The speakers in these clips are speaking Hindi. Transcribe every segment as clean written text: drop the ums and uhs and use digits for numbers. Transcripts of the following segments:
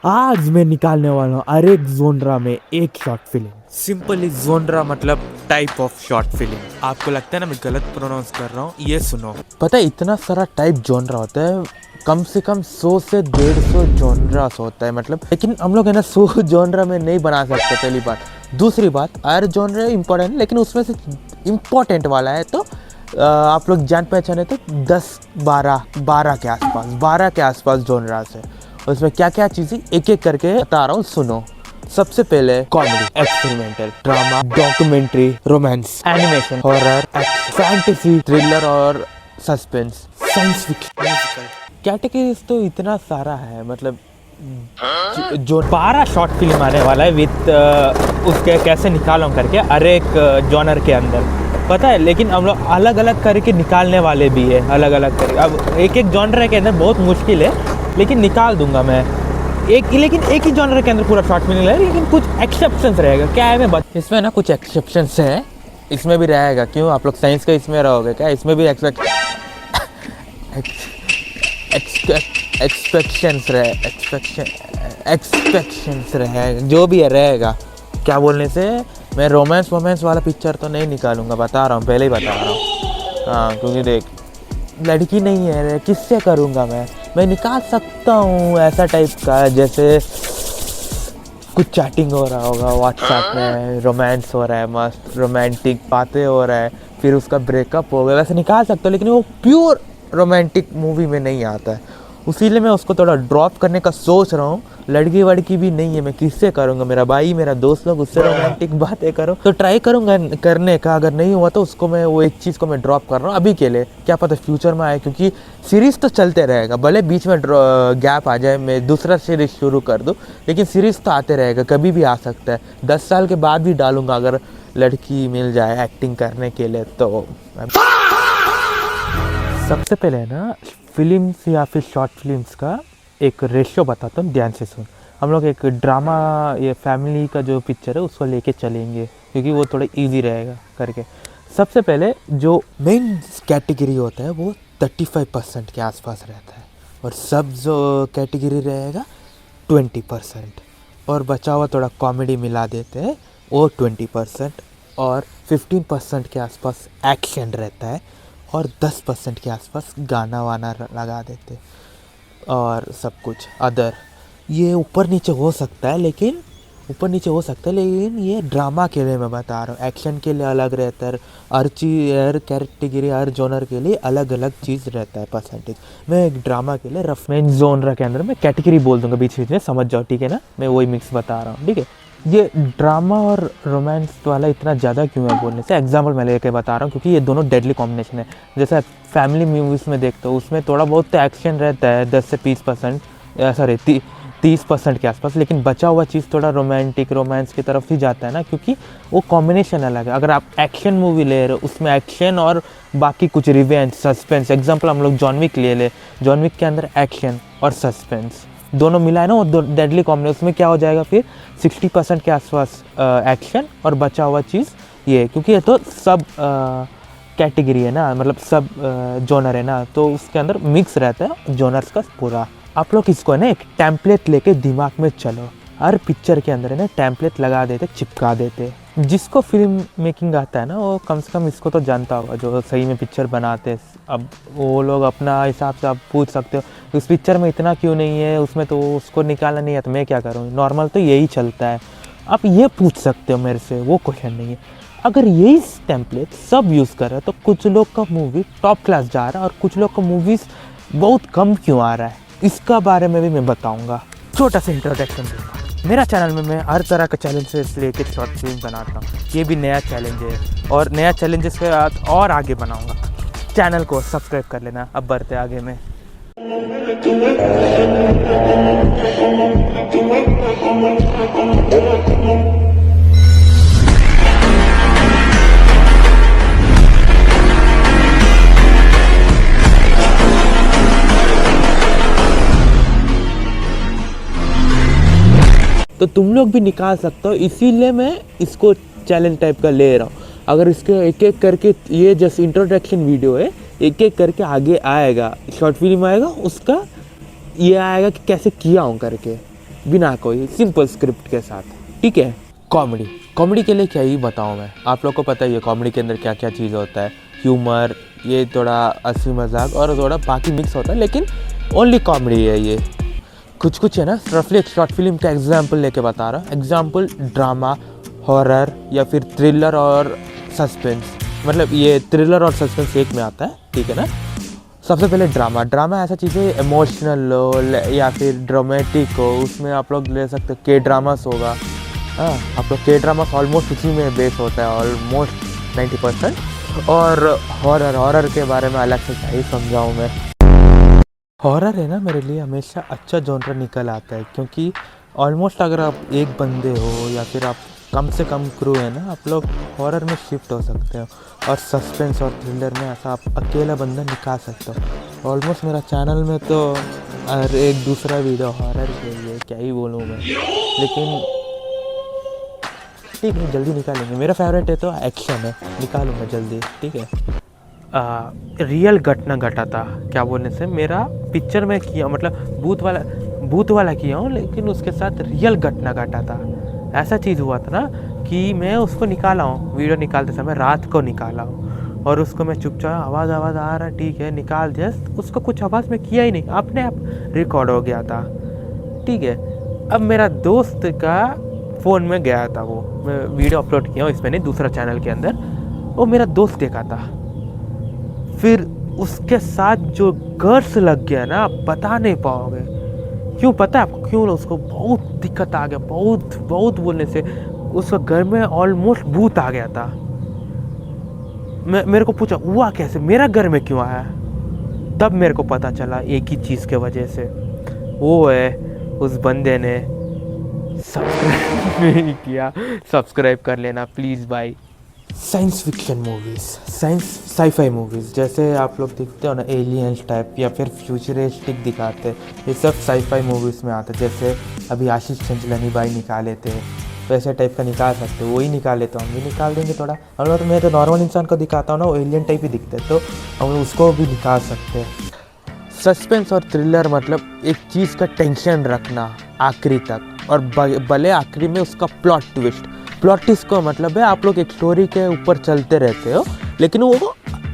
आज मैं निकालने वाला हूँ हर एक जोनरा में एक शॉर्ट फिल्म। सिंपली जोनरा मतलब टाइप ऑफ शॉर्ट फिल्म। आपको लगता है ना मैं गलत प्रोनाउंस कर रहा हूँ, ये सुनो। पता है इतना सारा टाइप जोनरा होता है, कम से कम 100 से 150 जोनरास होता है मतलब। लेकिन हम लोग है ना 100 जोनरा में नहीं बना सकते, पहली बात। दूसरी बात, हर जोनरा इम्पोर्टेंट है, लेकिन उसमें से इम्पोर्टेंट वाला है तो आप लोग जान पहचाने तो 10-12 के आसपास जोनरास है। उसमें क्या क्या चीज़ें एक एक करके बता रहा हूँ, सुनो। सबसे पहले comedy, experimental, drama, documentary, romance, animation, horror, fantasy, thriller और suspense, science fiction, musical. Categories तो इतना सारा है मतलब। जो 12 शॉर्ट फिल्म आने वाला है विथ उसके कैसे निकालूं करके हर एक जॉनर के अंदर, पता है। लेकिन हम लोग अलग अलग करके निकालने वाले भी है, अलग अलग करके। अब एक एक जॉनर के अंदर बहुत मुश्किल है, लेकिन निकाल दूंगा मैं लेकिन एक ही जॉनर के अंदर पूरा शॉर्ट फिल्म है। लेकिन कुछ एक्सेप्शंस रहेगा, क्या है मैं इसमें ना कुछ एक्सेप्शंस है, इसमें भी रहेगा। क्यों आप लोग साइंस का इसमें रहोगे क्या? इसमें भी एक्सपेक्शंस रहेगा, जो भी है रहेगा। क्या बोलने से मैं रोमांस वाला पिक्चर तो नहीं निकालूंगा, बता रहा हूँ, पहले ही बता रहा हूँ। हाँ, क्योंकि देख लड़की नहीं है, किससे करूँगा मैं निकाल सकता हूँ ऐसा टाइप का, जैसे कुछ चैटिंग हो रहा होगा व्हाट्सएप में, रोमांस हो रहा है, मस्त रोमांटिक बातें हो रहा है, फिर उसका ब्रेकअप हो गया, वैसे निकाल सकता हूँ। लेकिन वो प्योर रोमांटिक मूवी में नहीं आता है, उसीलिए मैं उसको थोड़ा ड्रॉप करने का सोच रहा हूँ। लड़की वड़की भी नहीं है, मैं किससे करूँगा? मेरा भाई, मेरा दोस्त लोग, उससे रोमांटिक बातें करो तो ट्राई करूँगा करने का। अगर नहीं हुआ तो उसको मैं वो एक चीज़ को मैं ड्रॉप कर रहा हूँ अभी के लिए, क्या पता फ्यूचर में आए, क्योंकि सीरीज़ तो चलते रहेगा। भले बीच में गैप आ जाए, मैं दूसरा सीरीज़ शुरू कर दूँ, लेकिन सीरीज़ तो आते रहेगा, कभी भी आ सकता है। 10 साल के बाद भी डालूँगा अगर लड़की मिल जाए एक्टिंग करने के लिए तो। सबसे पहले ना फिल्म्स या फिर शॉर्ट फिल्म्स का एक रेशियो बताता हूँ, ध्यान से सुन। हम लोग एक ड्रामा या फैमिली का जो पिक्चर है उसको लेके चलेंगे, क्योंकि वो थोड़ा इजी रहेगा करके। सबसे पहले जो मेन कैटेगरी होता है वो 35% के आसपास रहता है, और सब जो कैटेगरी रहेगा 20%, और बचा हुआ थोड़ा कॉमेडी मिला देते हैं वो 20%, और 15% के आसपास एक्शन रहता है, और 10% के आसपास गाना वाना लगा देते, और सब कुछ अदर। ये ऊपर नीचे हो सकता है, लेकिन ये ड्रामा के लिए मैं बता रहा हूँ। एक्शन के लिए अलग रहता है, हर कैटेगरी, हर जोनर के लिए अलग अलग चीज़ रहता है परसेंटेज। मैं एक ड्रामा के लिए रफ में जोनर के अंदर मैं कैटेगरी बोल दूंगा बीच बीच में, समझ जाओ, ठीक है ना? मैं वही मिक्स बता रहा हूँ, ठीक है। ये ड्रामा और रोमांस वाला इतना ज़्यादा क्यों है बोलने से, एग्जाम्पल मैं लेके बता रहा हूँ, क्योंकि ये दोनों डेडली कॉम्बिनेशन है। जैसे फैमिली मूवीज़ में देखते हो, उसमें थोड़ा बहुत तो एक्शन रहता है 10 से 20%, सॉरी 30% के आसपास, लेकिन बचा हुआ चीज़ थोड़ा रोमांस की तरफ ही जाता है ना, क्योंकि वो कॉम्बिनेशन अलग है। अगर आप एक्शन मूवी ले रहे हो, उसमें एक्शन और बाकी कुछ रिवेंज, सस्पेंस, एग्जाम्पल हम लोग जॉन विक ले ले, जॉन विक के अंदर एक्शन और सस्पेंस दोनों मिला है ना, वो डेडली कॉम्बिनेशन। उसमें क्या हो जाएगा फिर 60% के आसपास एक्शन और बचा हुआ चीज़ ये, क्योंकि ये तो सब कैटेगरी है ना, मतलब सब जोनर है ना, तो उसके अंदर मिक्स रहता है जोनर्स का पूरा। आप लोग इसको है ना एक टेम्पलेट लेके दिमाग में चलो, हर पिक्चर के अंदर है ना टेम्पलेट लगा देते, चिपका देते। जिसको फिल्म मेकिंग आता है ना, वो कम से कम इसको तो जानता होगा, जो सही में पिक्चर बनाते हैं। अब वो लोग अपना हिसाब से आप पूछ सकते हो उस पिक्चर में इतना क्यों नहीं है, उसमें तो उसको निकालना नहीं है तो मैं क्या करूँ, नॉर्मल तो यही चलता है। आप ये पूछ सकते हो मेरे से, वो क्वेश्चन नहीं है। अगर यही टेम्पलेट सब यूज़ कर रहे हैं तो कुछ लोग का मूवी टॉप क्लास जा रहा है और कुछ लोग का मूवीज़ बहुत कम क्यों आ रहा है, इसका बारे में भी मैं बताऊँगा। छोटा सा इंट्रोडक्शन दूँगा। मेरा चैनल में मैं हर तरह का चैलेंजेस लेके शॉर्ट फिल्म बनाता हूँ, ये भी नया चैलेंज है, और नया चैलेंजेस के बाद और आगे बनाऊँगा। चैनल को सब्सक्राइब कर लेना। अब बढ़ते आगे में। तो तुम लोग भी निकाल सकते हो, इसीलिए मैं इसको चैलेंज टाइप का ले रहा हूँ। अगर इसके एक एक करके, ये जैसे इंट्रोडक्शन वीडियो है, एक एक करके आगे आएगा, शॉर्ट फिल्म आएगा, उसका ये आएगा कि कैसे किया हूँ करके। बिना कोई सिंपल स्क्रिप्ट के साथ, ठीक है। कॉमेडी के लिए क्या ही बताऊँ मैं, आप लोग को पता ही है कॉमेडी के अंदर क्या क्या चीज़ होता है, ह्यूमर, ये थोड़ा हंसी मजाक और थोड़ा बाकी मिक्स होता है, लेकिन ओनली कॉमेडी है ये। कुछ है ना, रफली एक शॉर्ट फिल्म का एग्जाम्पल लेके बता रहा हूँ। एग्जाम्पल ड्रामा, हॉरर या फिर थ्रिलर और सस्पेंस, मतलब ये थ्रिलर और सस्पेंस एक में आता है, ठीक है ना। सबसे पहले ड्रामा ऐसा चीज़ है इमोशनल हो या फिर ड्रामेटिक हो, उसमें आप लोग ले सकते हो के ड्रामास होगा। हाँ, आप लोग के ड्रामास ऑलमोस्ट उसी में बेस होता है, ऑलमोस्ट 90%। और हॉरर के बारे में अलग से क्या ही समझाऊँ मैं। हॉरर है ना, मेरे लिए हमेशा अच्छा जॉनर निकल आता है, क्योंकि ऑलमोस्ट अगर आप एक बंदे हो या फिर आप कम से कम क्रू है ना, आप लोग हॉरर में शिफ्ट हो सकते हो। और सस्पेंस और थ्रिलर में ऐसा आप अकेला बंदा निकाल सकते हो। ऑलमोस्ट मेरा चैनल में तो और एक दूसरा वीडियो हॉरर के लिए, क्या ही बोलूँ मैं, लेकिन ठीक है जल्दी निकालेंगे। मेरा फेवरेट है तो एक्शन है, निकालूंगा जल्दी, ठीक है। रियल घटना घटा था, क्या बोलने से, मेरा पिक्चर में किया, मतलब भूत वाला किया हूँ, लेकिन उसके साथ रियल घटना घटा था। ऐसा चीज़ हुआ था ना कि मैं उसको निकाला हूँ, वीडियो निकालते समय रात को निकाला हूँ, और उसको मैं चुपचाप आवाज़ आ रहा, ठीक है निकाल दिया, उसको कुछ आवाज़ में किया ही नहीं, अपने आप रिकॉर्ड हो गया था, ठीक है। अब मेरा दोस्त का फ़ोन में गया था, वो मैं वीडियो अपलोड किया हूँ इसमें नहीं, दूसरा चैनल के अंदर, वो मेरा दोस्त देखा था। फिर उसके साथ जो गर्स लग गया ना, आप बता नहीं पाओगे। क्यों पता है आपको क्यों? उसको बहुत दिक्कत आ गया, बहुत बोलने से उसका घर में ऑलमोस्ट भूत आ गया था। मेरे को पूछा हुआ कैसे, मेरा घर में क्यों आया? तब मेरे को पता चला एक ही चीज़ के वजह से, वो है उस बंदे ने सब्सक्राइब नहीं किया। सब्सक्राइब कर लेना प्लीज़ भाई। Science fiction movies, sci-fi movies, जैसे आप लोग देखते हो ना एलियंस टाइप या फिर फ्यूचरिस्टिक दिखाते हैं, ये सब साईफाई मूवीज़ में आता है। जैसे अभी आशीष चंचलानी भाई निकाले थे, वैसे टाइप का निकाल सकते हो, वही निकाले तो हम भी निकाल देंगे थोड़ा। हम लोग तो मैं तो नॉर्मल इंसान को दिखाता हूँ ना, वो एलियन टाइप ही दिखते हैं, तो हम उसको भी निकाल सकते हैं। सस्पेंस और थ्रिलर मतलब एक चीज़ का टेंशन रखना आखिरी तक, और भले आखिरी में उसका प्लॉट ट्विस्ट का मतलब है आप लोग एक स्टोरी के ऊपर चलते रहते हो, लेकिन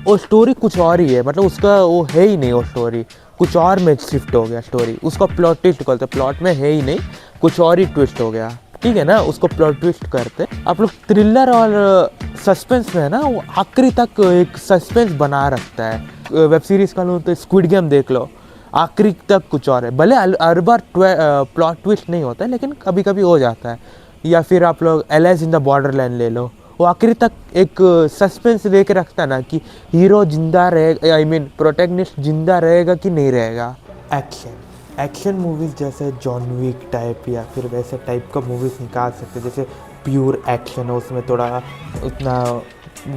वो स्टोरी कुछ और ही है, मतलब उसका वो है ही नहीं, वो स्टोरी कुछ और में शिफ्ट हो गया स्टोरी, उसको प्लॉट ट्विस्ट करते, प्लॉट में है ही नहीं, कुछ और ही ट्विस्ट हो गया, ठीक है ना, उसको प्लॉट ट्विस्ट करते। आप लोग थ्रिलर और सस्पेंस में है ना, वो आखिरी तक एक सस्पेंस बना रखता है। वेब सीरीज़ का लूँ तो स्क्विड गेम देख लो, आखिरी तक कुछ और है, भले हर बार प्लॉट ट्विस्ट नहीं होता है, लेकिन कभी कभी हो जाता है। या फिर आप लोग एलाइज इन द बॉर्डरलैंड ले लो, वो आखिरी तक एक सस्पेंस लेके रखता है ना कि हीरो जिंदा रहेगा, आई मीन प्रोटैगनिस्ट जिंदा रहेगा कि नहीं रहेगा। एक्शन मूवीज़ जैसे जॉन विक टाइप या फिर वैसे टाइप का मूवीज़ निकाल सकते हैं, जैसे प्योर एक्शन हो, उसमें थोड़ा उतना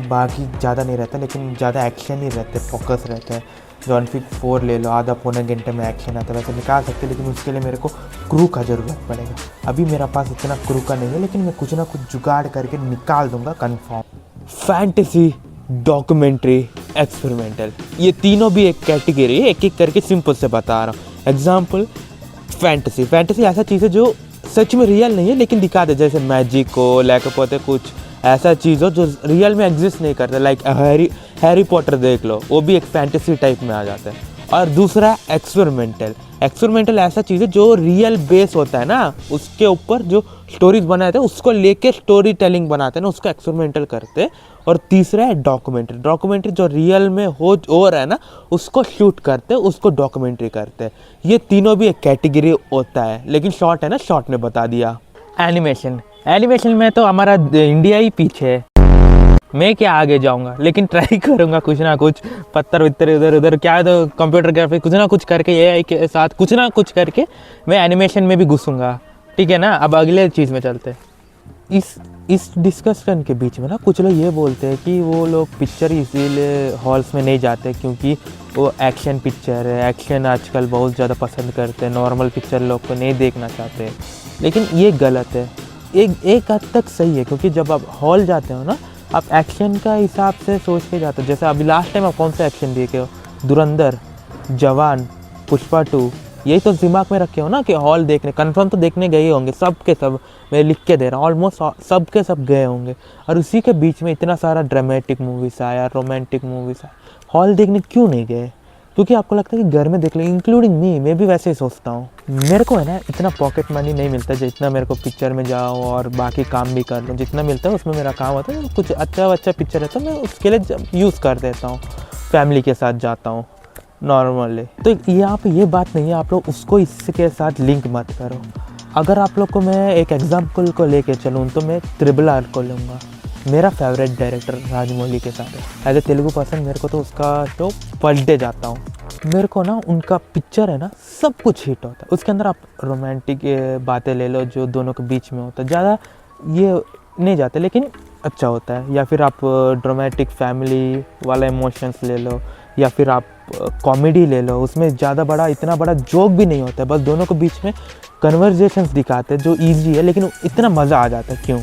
बाकी ज़्यादा नहीं रहता, लेकिन ज़्यादा एक्शन ही रहते, फोकस रहता है। जॉन विक 4 ले लो, आधा पौने घंटे में एक्शन आता है, वैसे निकाल सकते, लेकिन उसके लिए मेरे को क्रू का ज़रूरत पड़ेगा। अभी मेरा पास इतना क्रू का नहीं है, लेकिन मैं कुछ ना कुछ जुगाड़ करके निकाल दूंगा कंफर्म। फैंटेसी, डॉक्यूमेंट्री, एक्सपेरिमेंटल, ये तीनों भी एक कैटेगरी है, एक एक करके सिंपल से बता रहा हूँ। एग्जाम्पल फैंटेसी ऐसा चीज़ है जो सच में रियल नहीं है, लेकिन दिखा दे, जैसे मैजिक हो, लेకపోతే कुछ ऐसा चीज़ हो जो रियल में एग्जिस्ट नहीं करता, लाइक हैरी पॉटर देख लो, वो भी एक फैंटेसी टाइप में आ जाता है। और दूसरा एक्सपेरिमेंटल ऐसा चीज़ है जो रियल बेस होता है ना, उसके ऊपर जो स्टोरीज बनाए थे उसको लेके स्टोरी टेलिंग बनाते हैं ना, उसको एक्सपेरिमेंटल करते हैं। और तीसरा है डॉक्यूमेंट्री जो रियल में हो रहा है ना, उसको शूट करते हैं, उसको डॉक्यूमेंट्री करते हैं। ये तीनों भी एक कैटेगरी होता है, लेकिन शॉर्ट है ना, शॉर्ट में बता दिया। एनिमेशन में तो हमारा इंडिया ही पीछे है, मैं क्या आगे जाऊंगा, लेकिन ट्राई करूंगा कुछ ना कुछ, पत्थर वित्तर इधर उधर क्या, तो कंप्यूटर ग्राफिक कुछ ना कुछ करके, एआई के साथ कुछ ना कुछ करके मैं एनिमेशन में भी घुसूंगा, ठीक है ना। अब अगले चीज़ में चलते हैं। इस डिस्कशन के बीच में ना कुछ लोग ये बोलते हैं कि वो लोग पिक्चर इसीलिए हॉल्स में नहीं जाते क्योंकि वो एक्शन पिक्चर है, एक्शन आजकल बहुत ज़्यादा पसंद करते हैं, नॉर्मल पिक्चर लोग को नहीं देखना चाहते, लेकिन ये गलत है। एक हद तक सही है, क्योंकि जब आप हॉल जाते हो ना, आप एक्शन का हिसाब से सोच के जाते हो। जैसे अभी लास्ट टाइम आप कौन सा एक्शन देखे हो? धुरंधर, जवान, पुष्पा 2, यही तो दिमाग में रखे हो ना कि हॉल देखने कंफर्म तो देखने गए होंगे सब के सब, मैं लिख के दे रहा हूँ ऑलमोस्ट सब के सब गए होंगे। और उसी के बीच में इतना सारा ड्रामेटिक मूवीज़ आया, रोमांटिक मूवीज़ आया, हॉल देखने क्यों नहीं गए? क्योंकि आपको लगता है कि घर में देख लें, इंक्लूडिंग मी, मैं भी वैसे ही सोचता हूँ। मेरे को है ना इतना पॉकेट मनी नहीं मिलता जितना मेरे को पिक्चर में जाओ और बाकी काम भी कर लूँ। जितना मिलता है उसमें मेरा काम होता है, कुछ अच्छा पिक्चर है तो मैं उसके लिए यूज़ कर देता हूँ, फैमिली के साथ जाता हूँ नॉर्मली। तो यहाँ पे ये बात नहीं है आप लोग उसको इसके साथ लिंक मत करो। अगर आप लोग को मैं एक एग्जाम्पल को लेके चलूँ तो मैं RRR को लूँगा। मेरा फेवरेट डायरेक्टर राजमौली के साथ है। एज ए तेलुगु पर्सन मेरे को तो उसका शो पर डे जाता हूँ। मेरे को ना उनका पिक्चर है ना सब कुछ हिट होता है। उसके अंदर आप रोमांटिक बातें ले लो जो दोनों के बीच में होता है, ज़्यादा ये नहीं जाते लेकिन अच्छा होता है। या फिर आप ड्रामेटिक फैमिली वाला इमोशंस ले लो, या फिर आप कॉमेडी ले लो, उसमें ज़्यादा इतना बड़ा जोक भी नहीं होता है, बस दोनों के बीच में कन्वर्जेशंस दिखाते हैं जो ईजी है लेकिन इतना मज़ा आ जाता है। क्यों?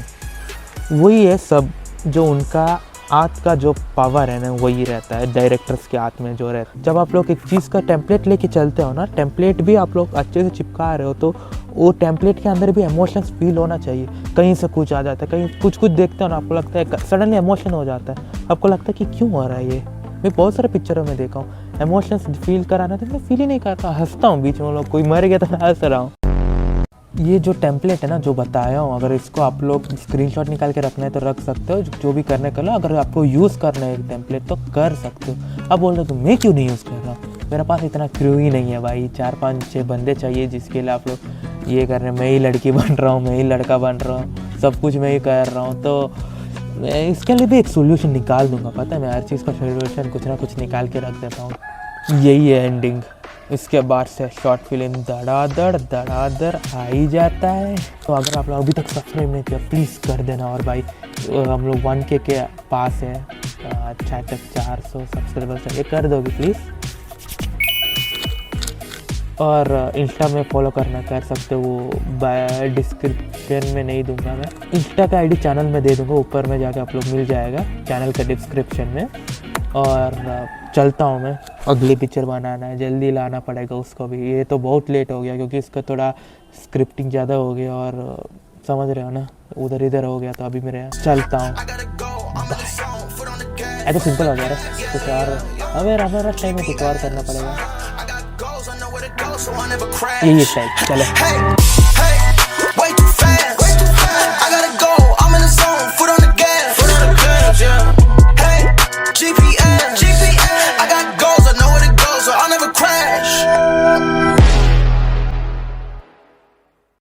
वही है सब, जो उनका हाथ का जो पावर है ना वही रहता है डायरेक्टर्स के हाथ में जो रहता है। जब आप लोग एक चीज़ का टेम्पलेट लेके चलते हो ना, टेम्पलेट भी आप लोग अच्छे से चिपका रहे हो तो वो टेम्पलेट के अंदर भी इमोशंस फील होना चाहिए। कहीं से कुछ आ जाता है, कहीं कुछ देखते हो ना आपको लगता है सडनली इमोशन हो जाता है, आपको लगता है कि क्यों हो रहा है ये। मैं बहुत सारे पिक्चरों में देखा हूँ इमोशंस फील कराना तो मैं फील ही नहीं करता, हंसता हूँ बीच में, लोग कोई मर गया तो मैं हंस रहा हूँ। ये जो टेम्पलेट है ना जो बताया हूँ, अगर इसको आप लोग स्क्रीनशॉट निकाल के रखना है तो रख सकते हो, जो भी करने कर लो। अगर आपको यूज़ करना है एक टेम्पलेट तो कर सकते हो। अब बोल रहे हो मैं क्यों नहीं यूज़ कर रहा हूँ, मेरे पास इतना क्रू ही नहीं है भाई, 4-5-6 बंदे चाहिए जिसके लिए आप लोग ये कर रहे हैं। मैं ही लड़की बन रहा हूँ, मैं ही लड़का बन रहा हूँ, सब कुछ मैं ही कर रहा हूँ, तो मैं इसके लिए भी एक सोल्यूशन निकाल दूंगा। पता है मैं हर चीज़ का सोल्यूशन कुछ ना कुछ निकाल के रख देता हूँ। यही है एंडिंग। इसके बाद से शॉर्ट फिल्म धड़ाधड़ आ ही जाता है। तो अगर आप लोग अभी तक सब्सक्राइब नहीं किया प्लीज़ कर देना। और भाई हम लोग 1K के पास है, शायद तक 400 सब्सक्राइबर्स है, ये कर दोगे प्लीज़। और इंस्टा में फॉलो करना कर सकते हो, वो डिस्क्रिप्शन में नहीं दूंगा मैं, इंस्टा का आईडी चैनल में दे दूंगा, ऊपर में जाके आप लोग मिल जाएगा चैनल का डिस्क्रिप्शन में। और चलता हूँ मैं, अगली पिक्चर बनाना है, जल्दी लाना पड़ेगा उसको भी। ये तो बहुत लेट हो गया क्योंकि इसका थोड़ा स्क्रिप्टिंग ज़्यादा हो गया और समझ रहे हो ना, उधर इधर हो गया, तो अभी मेरे चलता हूँ। ऐसा सिंपल हो गया कुछ और, हमें टाइम में कुछ और करना पड़ेगा। यही स्टाइल चलो।